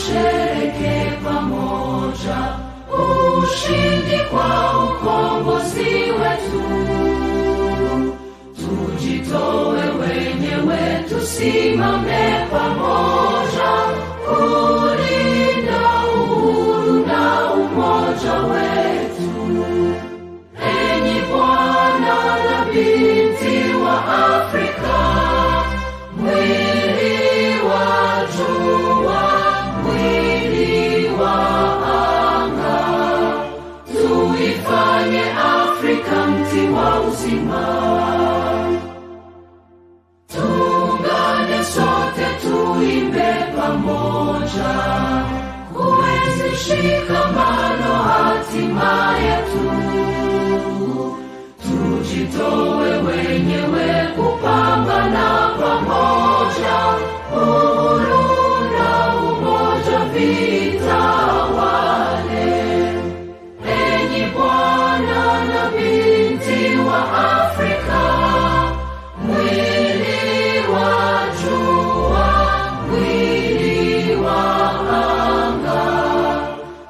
tushereke pamoja ushindi kwa ukombozi wetu. Tujitoe wenyewe, tusimame pamoja kulinda uhuru na umoja wetu. Enyi Bwana na binti wa Afrika, mwili wa jua, mwili wa anga, tuifanye Afrika mti wa uzima. Tuungane sote, tuimbe pamoja, kuenzi shikamano hatima yetu. Tujitoe wenyewe kupambana pamoja, uhuru na umoja vitawale. Enyi Bwana na binti wa Afrika, mwili wa jua, mwili wa anga,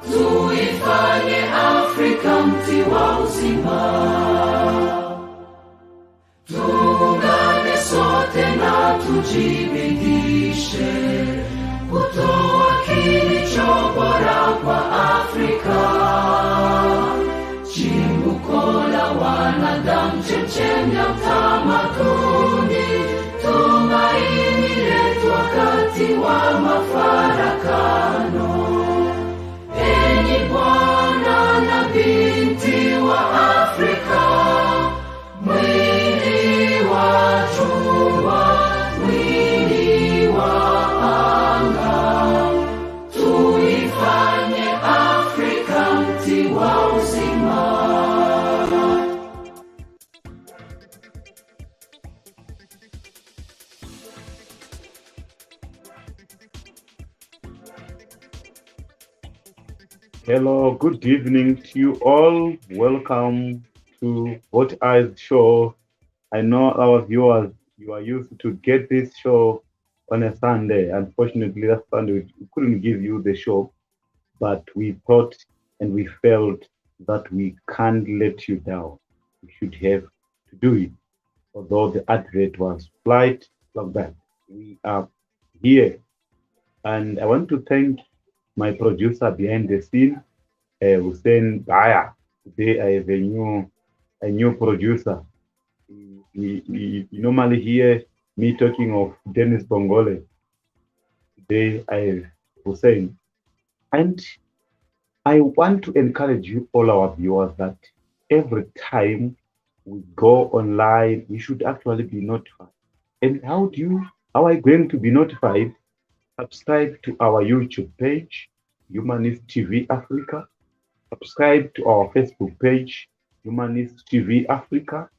tuifanye Afrika mti wa uzima. Tuungane sote na tujibidishe kutoa kilicho bora kwa Afrika. Chimbuko la wanadamu, chemchemi ya utamaduni, tumaini letu wakati wa mafarakano. Enyi Bwana na binti wa Afrika, mwili wa jua, mwili wa anga, tuifanye Afrika mti wa uzima. Hello, good evening to you all. Welcome to What Eyes Show. I know our viewers, you are used to get this show on a Sunday. Unfortunately, that Sunday we couldn't give you the show, but we thought and we felt that we can't let you down. We should have to do it. Although the advert was slight like that, we are here. And I want to thank my producer behind the scene, Hussein Baya. Today I have a new producer. You normally hear me talking of Dennis Bongole. Today I have Hussein. And I want to encourage you, all our viewers, that every time we go online, we should actually be notified. And how are you going to be notified? Subscribe to our YouTube page, Humanist TV Africa. Subscribe to our Facebook page, Humanist TV Africa.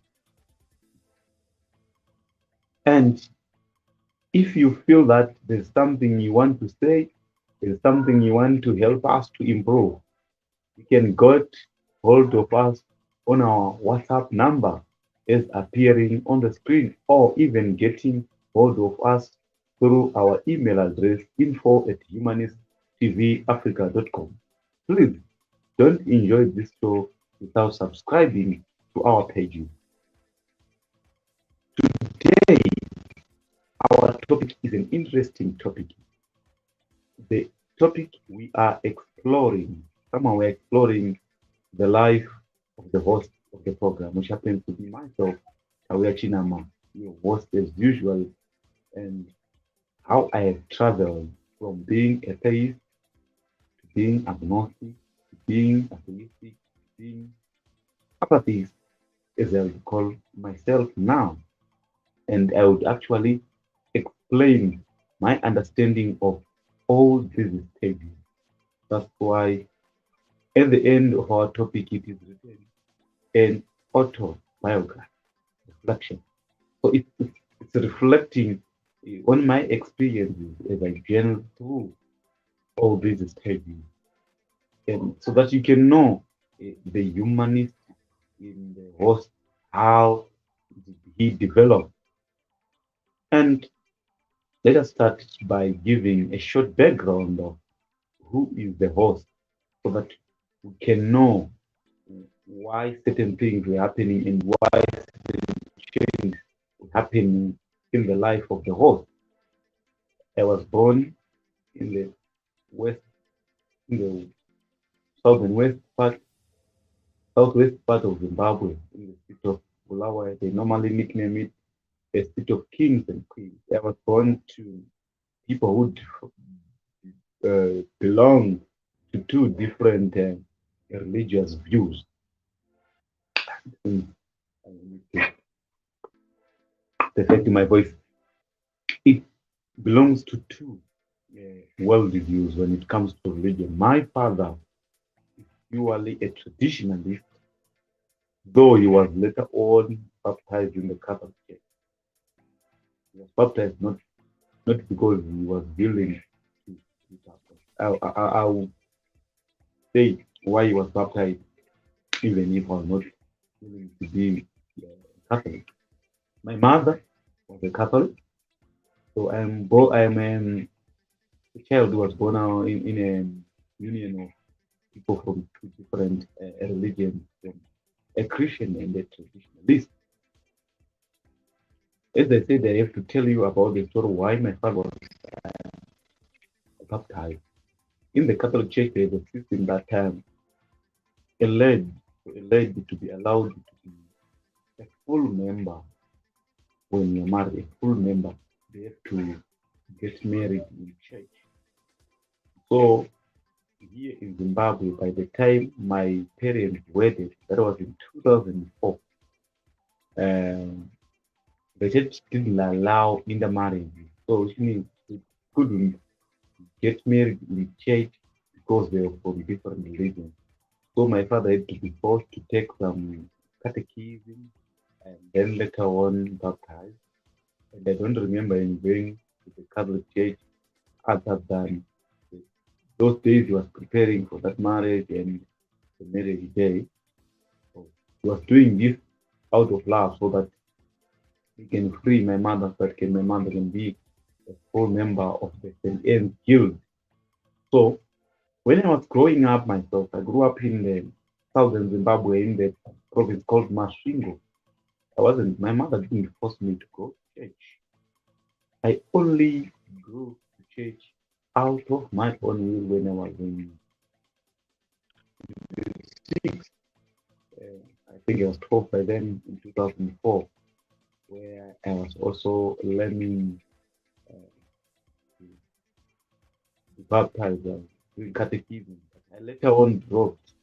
And if you feel that there's something you want to say, there's something you want to help us to improve, you can get hold of us on our WhatsApp number as appearing on the screen, or even getting hold of us through our email address, info@humanisttvafrica.com. Please don't enjoy this show without subscribing to our pages. Today, our topic is an interesting topic. The topic we are exploring, somehow we're exploring the life of the host of the program, which happens to be myself, Tauya Chinama, your host as usual, and how I have traveled from being a theist to being agnostic, to being atheistic, to being apatheist, as I would call myself now. And I would actually explain my understanding of all these stages. That's why at the end of our topic, it is written an autobiography, reflection. So it's reflecting on my experiences as I journey through all these stages, and so that you can know the humanist in the host, how he developed. And let us start by giving a short background of who is the host, so that we can know why certain things were happening and why change were happening in the life of the host. I was born in the west, in the southern west part, southwest part of Zimbabwe, in the state of Bulawayo. They normally nickname it a state of kings and queens. I was born to people who belong to two different religious views. Mm, I need to perfect my voice. It belongs to two world views when it comes to religion. My father is purely a traditionalist, though he was later on baptized in the Catholic Church. He was baptized not because he was willing to be baptized. I will say why he was baptized, even if I was not willing to be Catholic. My mother was a Catholic, so I'm a child who was born in a union of people from two different religions, from a Christian and a traditionalist. As I said, I have to tell you about the story why my father was baptized. In the Catholic Church, there is a system that a lady, a lady to be allowed to be a full member when you're married, a full member, they have to get married in church. So here in Zimbabwe, by the time my parents wedded, that was in 2004, um, the church didn't allow intermarriage. So which means they couldn't get married in church because they were from different religions. So my father had to be forced to take some catechism and then later on baptized. And I don't remember him going to the Catholic Church other than those days he was preparing for that marriage and the marriage day. So he was doing this out of love so that he can free my mother, so that my mother can be a full member of the St. Anne's Guild. So when I was growing up myself, I grew up in the southern Zimbabwe in the province called Masvingo. My mother didn't force me to go to church. I only grew to church out of my own will when I was in six. I think I was 12 by then in 2004, where I was also learning to be baptized and doing catechism. But I later on dropped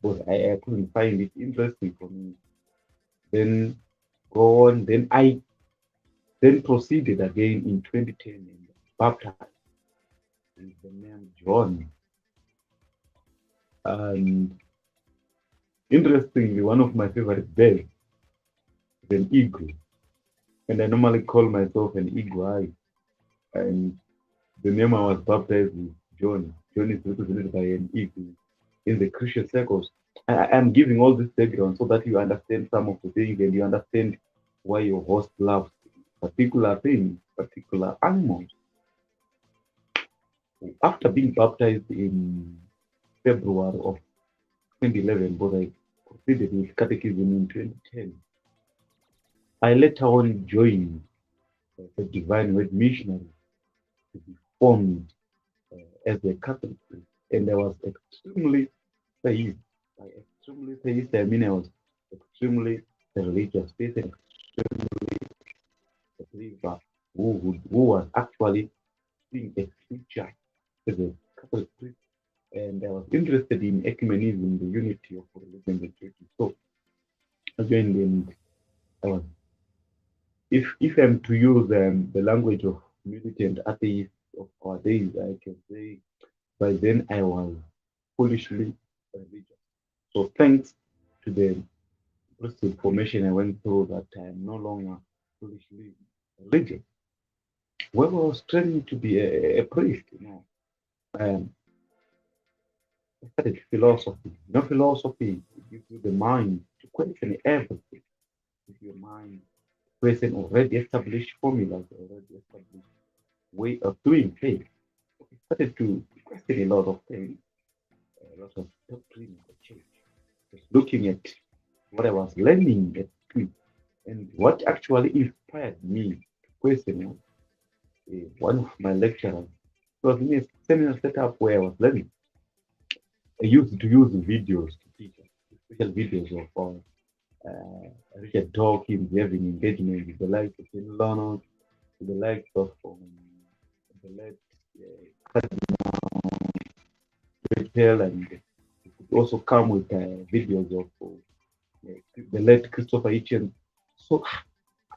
because I couldn't find it interesting for me. Then go on, then I then proceeded again in 2010 and baptized with the name John. And interestingly, one of my favorite birds is an eagle. And I normally call myself an eagle eye. And the name I was baptized with, John. John is represented by an eagle in the Christian circles. I am giving all this background so that you understand some of the things and you understand why your host loves particular things, particular animals. After being baptized in February of 2011, but I proceeded with catechism in 2010. I later on joined the Divine Word Missionary to be formed as a Catholic priest, and I was extremely theist. By extremely theist, I mean I was extremely religious person, extremely a believer who was actually seeing a future as a Catholic priest, and I was interested in ecumenism, the unity of religion and churches. So I joined, and I was, if I'm to use the language of militant atheists of our days, I can say by then I was foolishly religious. So thanks to the priesthood formation I went through, that I am no longer foolishly religious. When I was training to be a priest, um, I studied philosophy. Philosophy gives you the mind to question everything. Gives your mind to question already established formulas, already established way of doing things. I started to question a lot of things, a lot of doctrine in the church. Just looking at what I was learning at school and what actually inspired me to question one of my lecturers. It was in a seminar setup where I was learning. I used to use videos to teach us, special videos of Richard Dawkins having engagement with the likes of Tim Leonard, with the likes of the late Rachel, and it could also come with videos of the late Christopher Hitchens. So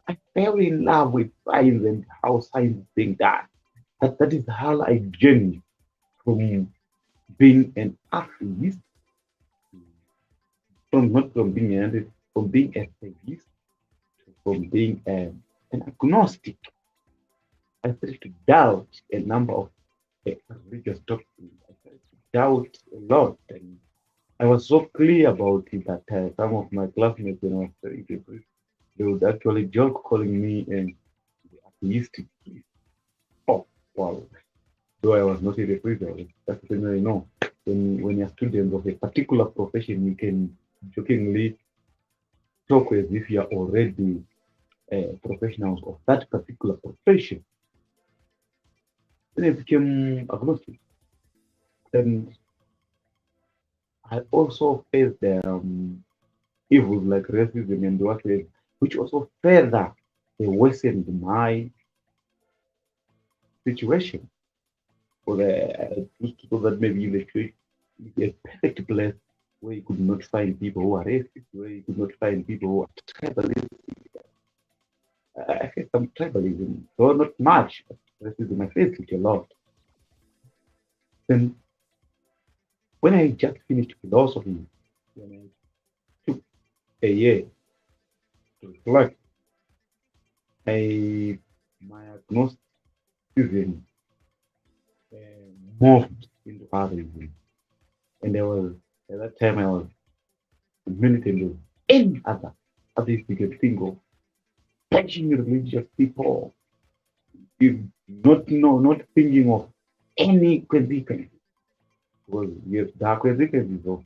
I fell in love with science and how science is being done. That is how I journeyed from being an atheist, from not from being an atheist, from being a theist, from being an agnostic. I started to doubt a number of religious doctrines. I started to doubt a lot, and I was so clear about it that some of my classmates, when I was studying theory, they would actually joke calling me the atheistic priest. Oh, wow. Though I was not a priest, that's the thing I know. When you're a student of a particular profession, you can jokingly talk as if you're already professionals of that particular profession. Then I became agnostic. Then I also faced evils like racism and warfare, which also further worsened my situation. For I used to thought that maybe the church is a perfect place where you could not find people who are racist, where you could not find people who are tribalist. I faced some tribalism, though not much, but racism I faced it a lot. Then when I just finished philosophy, when I took a year to reflect, my agnosticism morphed into atheism. And there was, at that time, I was militant of any other atheist you can think of, touching religious people, not thinking of any consequences. Because yes, there are consequences of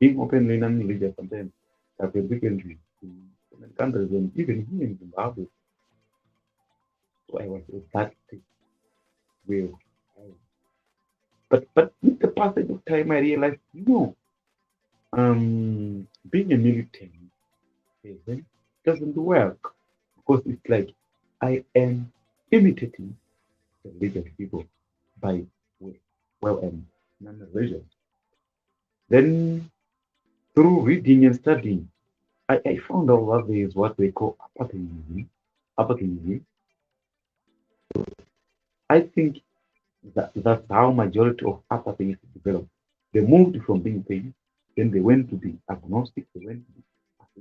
being openly non-religious sometimes. There are consequences in certain countries and even here in Zimbabwe. So I was at that stage where but with the passage of time I realized, being a militant person doesn't work because it's like I am imitating the religious people by I'm non-religious. Then through reading and studying, I found out that there is what they call apatheism. Apatheism. I think that's how majority of apatheists developed. They moved from being theist, then they went to be agnostic, they went to be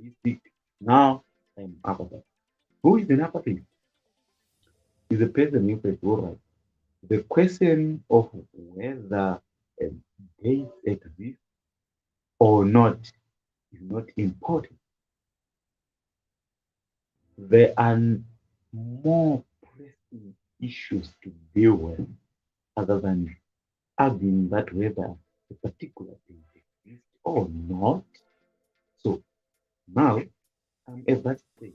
atheistic. Now I'm apatheist. Who is an apatheist? Is a person who says, all right, the question of whether they exist or not is not important. There are more pressing issues to deal with other than arguing that whether a particular thing exists or not. So now I'm at that stage.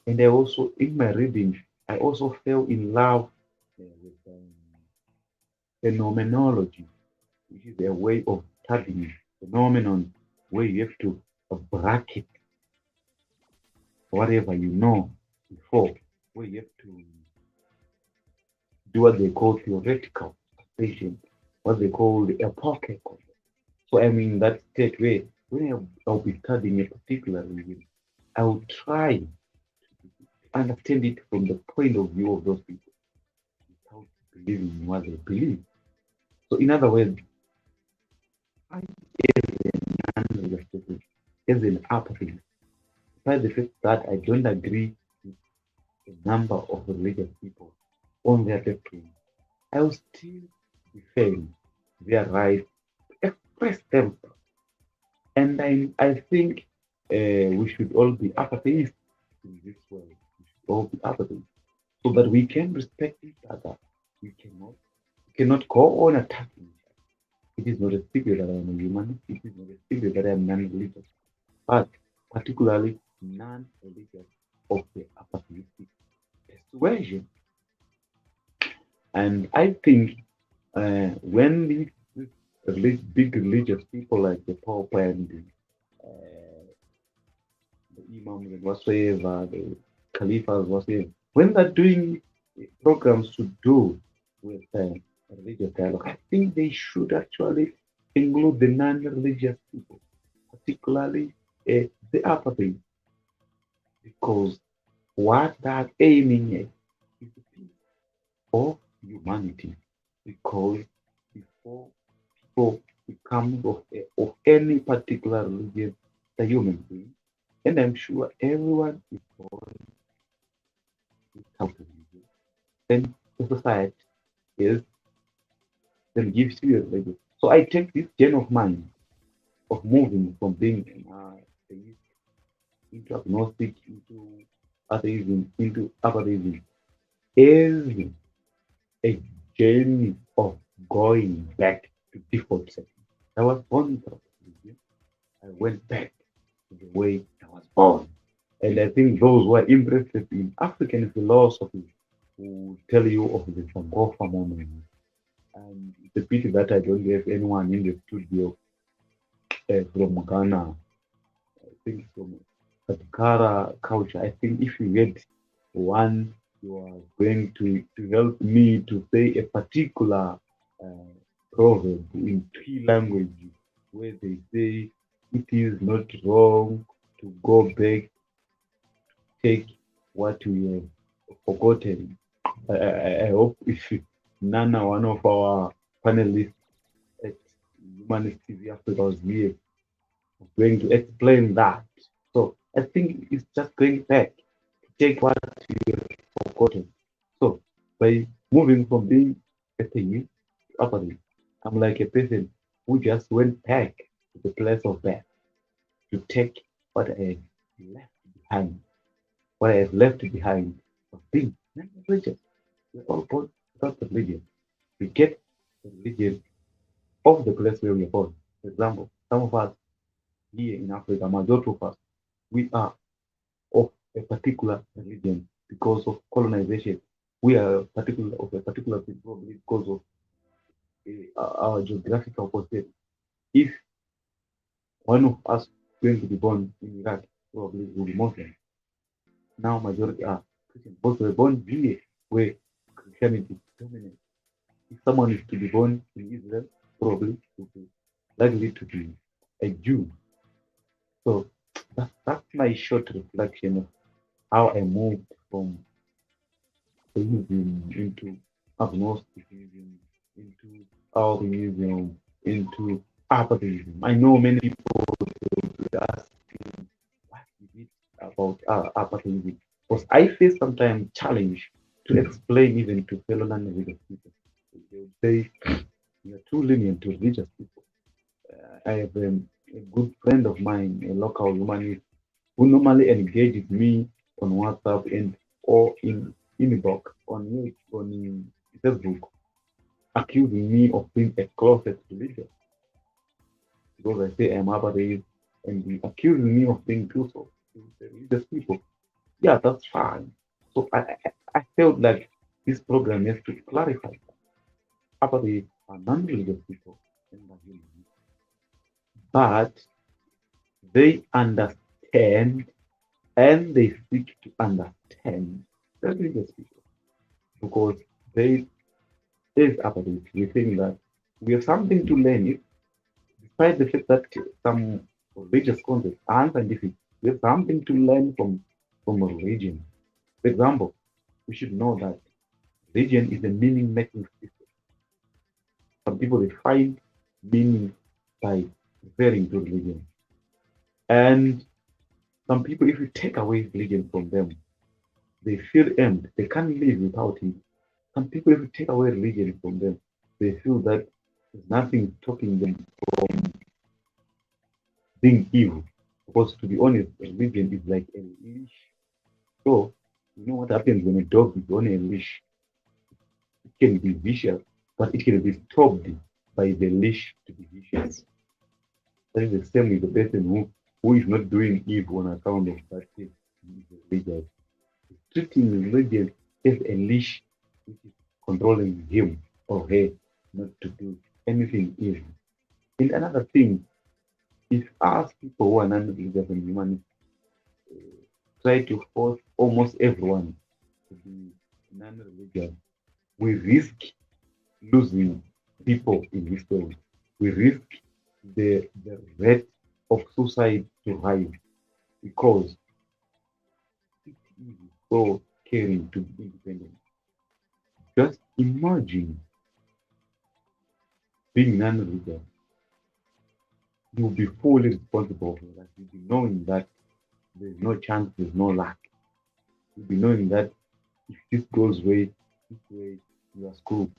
And I also, in my reading, I also fell in love with phenomenology, which is a way of studying phenomenon where you have to bracket whatever you know before, where you have to do what they call theoretical association, what they call the epochal. So I'm in that state where when I'll be studying a particular religion, I will try to understand it from the point of view of those people without believing in what they believe. So in other words, I as an apatheist, despite the fact that I don't agree with a number of religious people on their doctrine, I will still defend their right to express themselves. And I think we should all be apatheists in this world. We should all be apatheists so that we can respect each other. We cannot go on attacking each It is not a secret that I am a humanist. It is not a secret that I am non-religious, but particularly non-religious of the apatheistic persuasion. And I think when big religious people like the Pope and the Imams and whatsoever, the Caliphs, whatsoever, when they're doing programs to do with religious dialogue, I think they should actually include the non-religious people, particularly the apathy, because what they're aiming at is the peace of humanity. Because before people become of any particular religion, the human being, and I'm sure everyone is born without religion, then the society is then gives you a religion. So I take this gen of mine of moving from being an atheist into agnostic, into atheism, into apatheism, is a journey of going back to default settings. I was born without religion. I went back to the way I was born. And I think those who are interested in African philosophy will tell you of the Sankofa moment. And it's a pity that I don't have anyone in the studio from Ghana. I think from Katikara culture. I think if you get one, you are going to help me to say a particular proverb in three languages where they say it is not wrong to go back, take what we have forgotten. I hope if Nana, one of our panelists at Humanist TV Africa, was here, was going to explain that. So I think it's just going back to take what we have forgotten. So by moving from being a thing to opposite, I'm like a person who just went back to the place of birth to take what I left behind. What I have left behind of being non-religious. We're all born without religion. We get the religion of the place where we are born. For example, some of us here in Africa, majority of us, we are of a particular religion because of colonization. We are particular of a particular people probably because of our geographical position. If one of us going to be born in Iraq, probably will be Muslim. Now majority are Christian. Because we're born here where Christianity dominates. If someone is to be born in Israel, probably will be likely to be a Jew. So that's my short reflection of how I moved from theism into agnosticism, into Autoism, into apatheism. I know many people will ask me, what is it about apatheism? Because I face sometimes challenge to explain even to fellow non-religious people. They would say, you're too lenient to religious people. I have a good friend of mine, a local humanist, who normally engages me on WhatsApp and or in inbox on Facebook, accusing me of being a closet religious because I say I'm apatheist, and he accusing me of being too so to the religious people. Yeah, that's fine. So I felt like this program has to clarify that apatheists are non-religious people and are human, but they understand and they seek to understand the religious people because they is apathy. We think that we have something to learn. Despite the fact that some religious concepts are unscientific, we have something to learn from a religion. For example, we should know that religion is a meaning-making system. Some people they find meaning by referring to religion. And some people, if you take away religion from them, they feel empty. They can't live without it. Some people, if you take away religion from them, they feel that there's nothing stopping them from being evil. Because to be honest, religion is like a leash. So, you know what happens when a dog is on a leash? It can be vicious, but it can be stopped. by the leash to be vicious. That is the same with the person who is not doing evil on account of that thing. He is religious. He's treating religion as a leash which is controlling him or her not to do anything evil. And another thing is us people who are non-religious and humanists try to force almost everyone to be non-religious. We risk losing people in this world. We risk the rate of suicide to rise because it is so caring to be independent. Just imagine being non-religious. You'll be fully responsible for that. You'll be knowing that there's no chance, there's no luck. You'll be knowing that if this goes this way, you are screwed.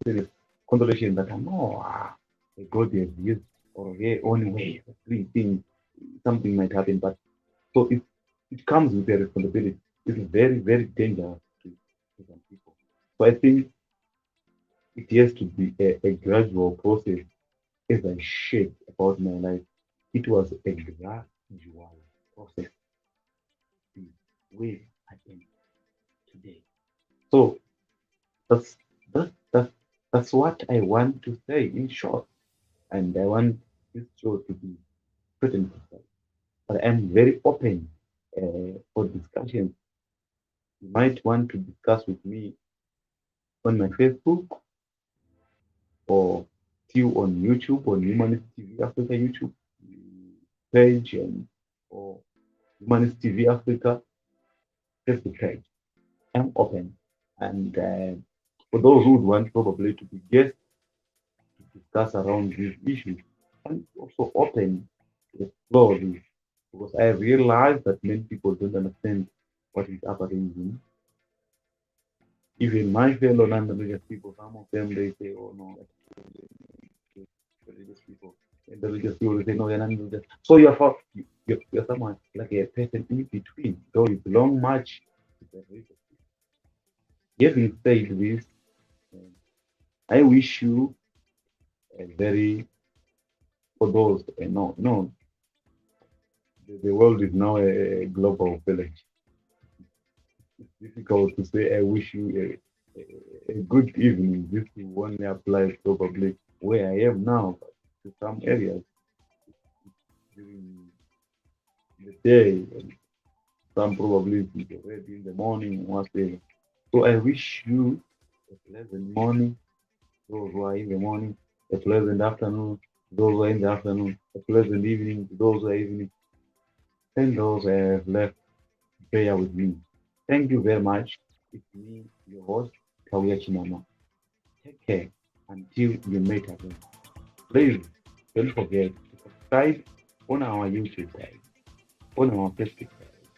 There's consolation that I know God has used or her own way of doing things. Something might happen, but so it comes with a responsibility. It's very, very dangerous to some people. So I think it has to be a gradual process. As I shared about my life, it was a gradual process to where I am today. So that's that's that's that's what I want to say in short. And I want this show to be written for. But I'm very open for discussions. You might want to discuss with me on my Facebook or still on YouTube, on Humanist TV Africa YouTube page, or Humanist TV Africa Facebook page. I'm open. And for those who would want probably to be guests to discuss around these issues, I'm also open to explore this because I realize that many people don't understand what is Apatheism. Even my fellow non-religious people, some of them they say, "Oh no, that's religious people." And the religious people they say, "No, you're not religious." So you're someone like a person in between, though you belong much to the religious people. Having said this, um, I wish you a very for those no, the world is now a global village. It's difficult to say I wish you a good evening. This will only apply probably where I am now, but to some areas during the day, and some probably it's already in the morning, whatever. So I wish you a pleasant morning, those who are in the morning, a pleasant afternoon, those who are in the afternoon, a pleasant evening, those who are evening, and those who have left, bear with me. Thank you very much. It's me, your host, Tauya Chinama. Take care until you meet again. Please don't forget to subscribe on our YouTube page, on our Facebook page,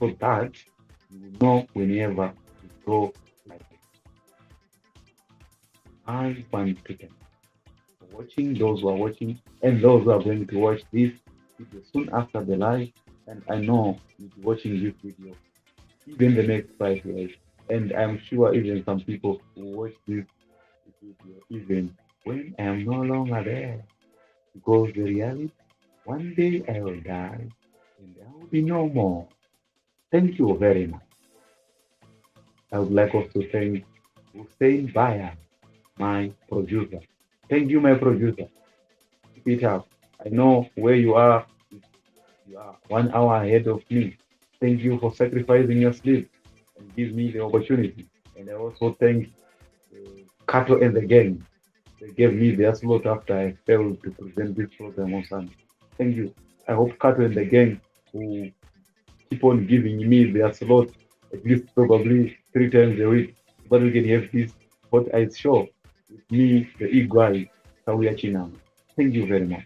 so that you will know whenever we go live. I want to thank you for watching, those who are watching, and those who are going to watch this video soon after the live. And I know you'll be watching this video even the next 5 years. And I'm sure even some people will watch this video even when I am no longer there. Because the reality, one day I will die and there will be no more. Thank you very much. I would like also to thank Hussein Baya, my producer. Thank you, my producer. Keep it up. I know where you are. You are 1 hour ahead of me. Thank you for sacrificing your sleep and give me the opportunity. And I also thank Kato and the gang. They gave me their slot after I failed to present this program on Sunday. Thank you. I hope Kato and the gang will keep on giving me their slot at least probably 3 times a week, but we can have this hot ice show with me, the Igwai, Tauya Chinama. Thank you very much.